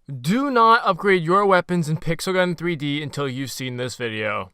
Do not upgrade your weapons in Pixel Gun 3D until you've seen this video.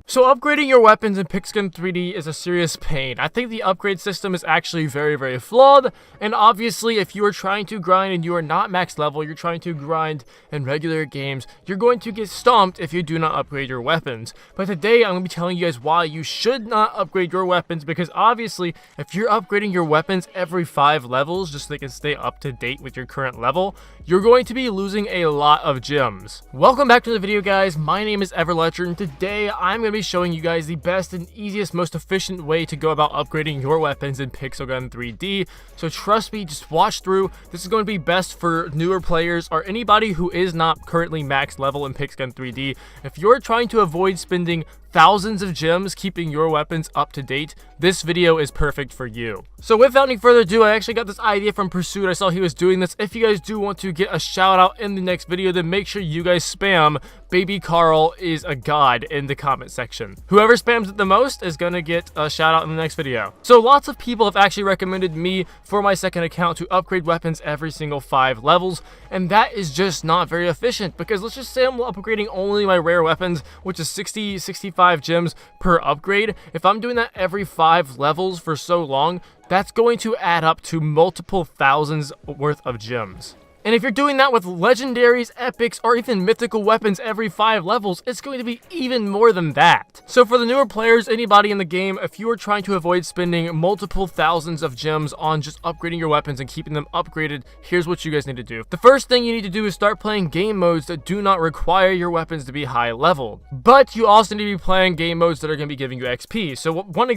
So upgrading your weapons in Pixel Gun 3D is a serious pain. I think the upgrade system is actually very flawed, and obviously if you are trying to grind and you are not max level, you're trying to grind in regular games, you're going to get stomped if you do not upgrade your weapons. But today I'm going to be telling you guys why you should not upgrade your weapons, because obviously if you're upgrading your weapons every 5 levels just so they can stay up to date with your current level, you're going to be losing a lot of gems. Welcome back to the video, guys. My name is Everletcher, and today I'm going to be showing you guys the best and easiest, most efficient way to go about upgrading your weapons in Pixel Gun 3D. So trust me, just watch through. This is going to be best for newer players or anybody who is not currently max level in Pixel Gun 3D. If you're trying to avoid spending thousands of gems keeping your weapons up to date, this video is perfect for you. So without any further ado, I actually got this idea from Pursuit. I saw he was doing this. If you guys do want to get a shout out in the next video, then make sure you guys spam Baby Carl is a god in the comment section. Whoever spams it the most is gonna get a shout out in the next video. So lots of people have actually recommended me for my second account to upgrade weapons every single 5 levels, and that is just not very efficient, because let's just say I'm upgrading only my rare weapons, which is 65 gems per upgrade. If I'm doing that every 5 levels for so long, that's going to add up to multiple thousands worth of gems. And if you're doing that with legendaries, epics, or even mythical weapons every 5 levels, it's going to be even more than that. So for the newer players, anybody in the game, if you are trying to avoid spending multiple thousands of gems on just upgrading your weapons and keeping them upgraded, here's what you guys need to do. The first thing you need to do is start playing game modes that do not require your weapons to be high level. But you also need to be playing game modes that are going to be giving you XP. So one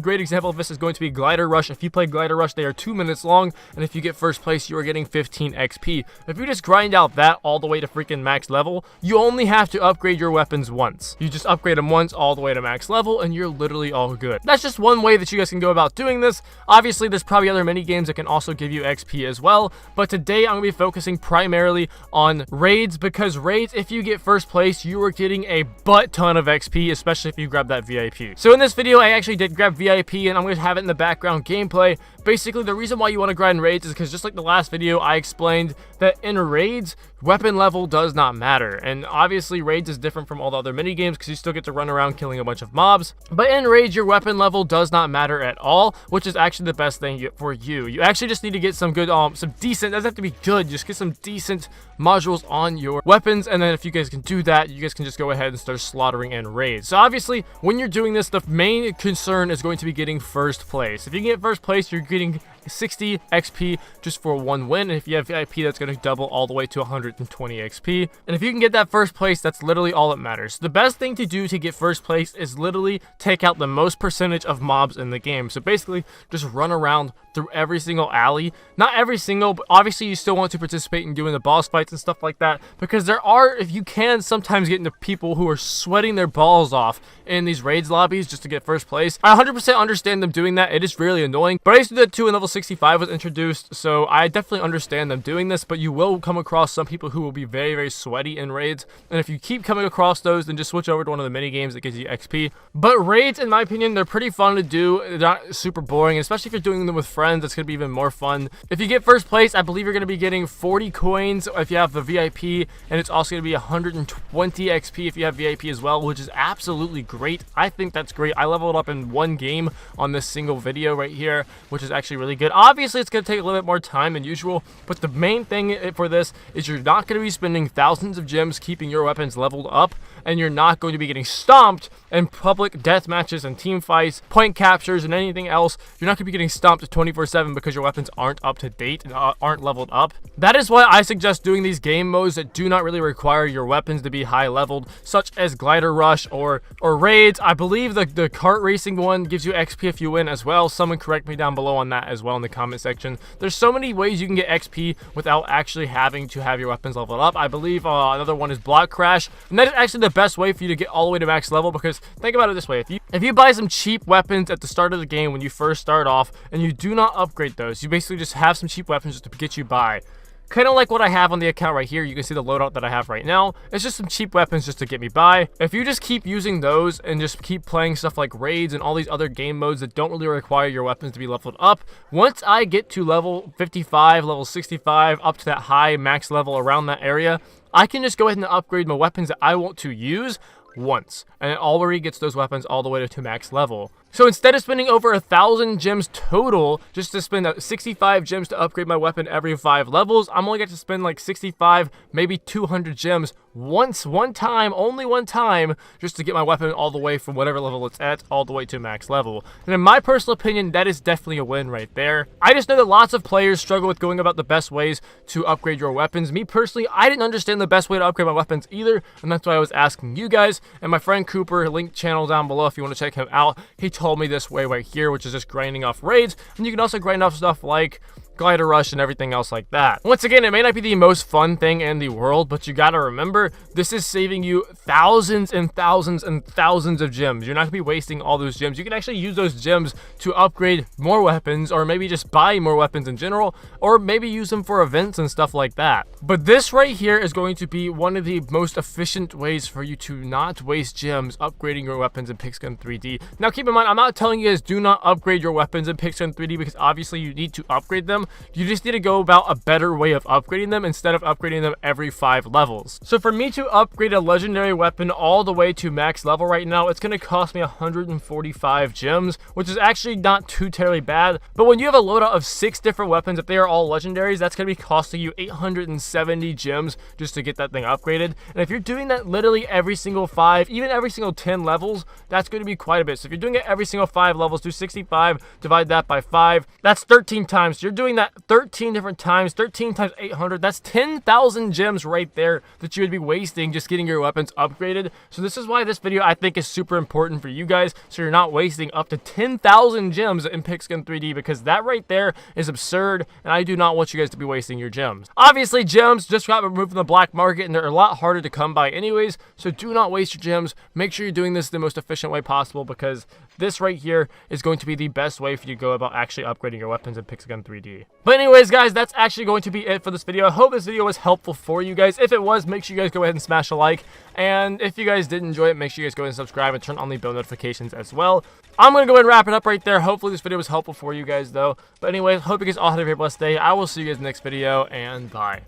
great example of this is going to be Glider Rush. If you play Glider Rush, they are 2 minutes long, and if you get first place, you are getting 15 XP. If you just grind out that all the way to freaking max level, you only have to upgrade your weapons once. You just upgrade them once all the way to max level, and you're literally all good. That's just one way that you guys can go about doing this. Obviously, there's probably other mini games that can also give you XP as well, but today I'm going to be focusing primarily on raids, because raids, if you get first place, you are getting a butt ton of XP, especially if you grab that VIP. So in this video, I actually did grab VIP, and I'm going to have it in the background gameplay. Basically, the reason why you want to grind raids is because just like the last video, I explained that in raids, weapon level does not matter. And obviously, raids is different from all the other mini games because you still get to run around killing a bunch of mobs. But in raids, your weapon level does not matter at all, which is actually the best thing for you. You actually just need to get some good, some decent, doesn't have to be good, just get some decent modules on your weapons. And then if you guys can do that, you guys can just go ahead and start slaughtering in raids. So obviously, when you're doing this, the main concern is going to be getting first place. If you can get first place, you're getting 60 XP just for one win, and if you have VIP, that's going to double all the way to 120 XP. And if you can get that first place, that's literally all that matters. The best thing to do to get first place is literally take out the most percentage of mobs in the game. So basically, just run around through every single alley. Not every single, but obviously you still want to participate in doing the boss fights and stuff like that, because there are, if you can, sometimes get into people who are sweating their balls off in these raids lobbies just to get first place. I 100% understand them doing that. It is really annoying, but I used to do that too when level 65 was introduced, so I definitely understand them doing this. But you will come across some people who will be very sweaty in raids, and if you keep coming across those, then just switch over to one of the mini games that gives you XP. But raids, in my opinion, they're pretty fun to do. They're not super boring, especially if you're doing them with friends. It's gonna be even more fun. If you get first place, I believe you're gonna be getting 40 coins if you have the VIP, and it's also gonna be 120 XP if you have VIP as well, which is absolutely great. I think that's great. I leveled up in one game on this single video right here, which is actually really good. Obviously, it's going to take a little bit more time than usual, but the main thing for this is you're not going to be spending thousands of gems keeping your weapons leveled up, and you're not going to be getting stomped in public death matches and team fights, point captures, and anything else. You're not going to be getting stomped 24/7 because your weapons aren't up to date and aren't leveled up. That is why I suggest doing these game modes that do not really require your weapons to be high leveled, such as Glider Rush or raids. I believe the kart racing one gives you XP if you win as well. Someone correct me down below on that as well in the comment section. There's so many ways you can get XP without actually having to have your weapons leveled up. I believe another one is Block Crash, and that is actually the best way for you to get all the way to max level, because think about it this way: if you buy some cheap weapons at the start of the game when you first start off and you do not upgrade those, you basically just have some cheap weapons just to get you by. Kind of like what I have on the account right here. You can see the loadout that I have right now. It's just some cheap weapons just to get me by. If you just keep using those and just keep playing stuff like raids and all these other game modes that don't really require your weapons to be leveled up, once I get to level 55, level 65, up to that high max level around that area, I can just go ahead and upgrade my weapons that I want to use once, and it already gets those weapons all the way to max level. So instead of spending over 1,000 gems total just to spend 65 gems to upgrade my weapon every 5 levels, I'm only going to spend like 65, maybe 200 gems one time, only one time, just to get my weapon all the way from whatever level it's at all the way to max level. And in my personal opinion, that is definitely a win right there. I just know that lots of players struggle with going about the best ways to upgrade your weapons. Me personally, I didn't understand the best way to upgrade my weapons either, and that's why I was asking you guys. And my friend Cooper, link channel down below if you want to check him out, he told me this way right here, which is just grinding off raids. And you can also grind off stuff like glider rush and everything else like that. Once again, it may not be the most fun thing in the world, but you gotta remember, this is saving you thousands and thousands and thousands of gems. You're not gonna be wasting all those gems. You can actually use those gems to upgrade more weapons, or maybe just buy more weapons in general, or maybe use them for events and stuff like that. But this right here is going to be one of the most efficient ways for you to not waste gems upgrading your weapons in Pigskin 3D. Now keep in mind, I'm not telling you guys do not upgrade your weapons in Pigskin 3D, because obviously you need to upgrade them. You just need to go about a better way of upgrading them instead of upgrading them every 5 levels. So for me to upgrade a legendary weapon all the way to max level right now, it's going to cost me 145 gems, which is actually not too terribly bad. But when you have a loadout of 6 different weapons, if they are all legendaries, that's going to be costing you 870 gems just to get that thing upgraded. And if you're doing that literally every single 5, even every single 10 levels, that's going to be quite a bit. So if you're doing it every single 5 levels, do 65, divide that by 5, that's 13 times. So you're doing that 13 different times, 13 times 800, that's 10,000 gems right there that you would be wasting just getting your weapons upgraded. So this is why this video I think is super important for you guys, so you're not wasting up to 10,000 gems in Pigskin 3D, because that right there is absurd, and I do not want you guys to be wasting your gems. Obviously, gems just got removed from the black market, and they're a lot harder to come by anyways, so do not waste your gems. Make sure you're doing this the most efficient way possible, because this right here is going to be the best way for you to go about actually upgrading your weapons in Pigskin 3D. But anyways, guys, that's actually going to be it for this video. I hope this video was helpful for you guys. If it was, make sure you guys go ahead and smash a like. And if you guys did enjoy it, make sure you guys go ahead and subscribe and turn on the bell notifications as well. I'm going to go ahead and wrap it up right there. Hopefully this video was helpful for you guys, though. But anyways, hope you guys all have a very blessed day. I will see you guys in the next video, and bye.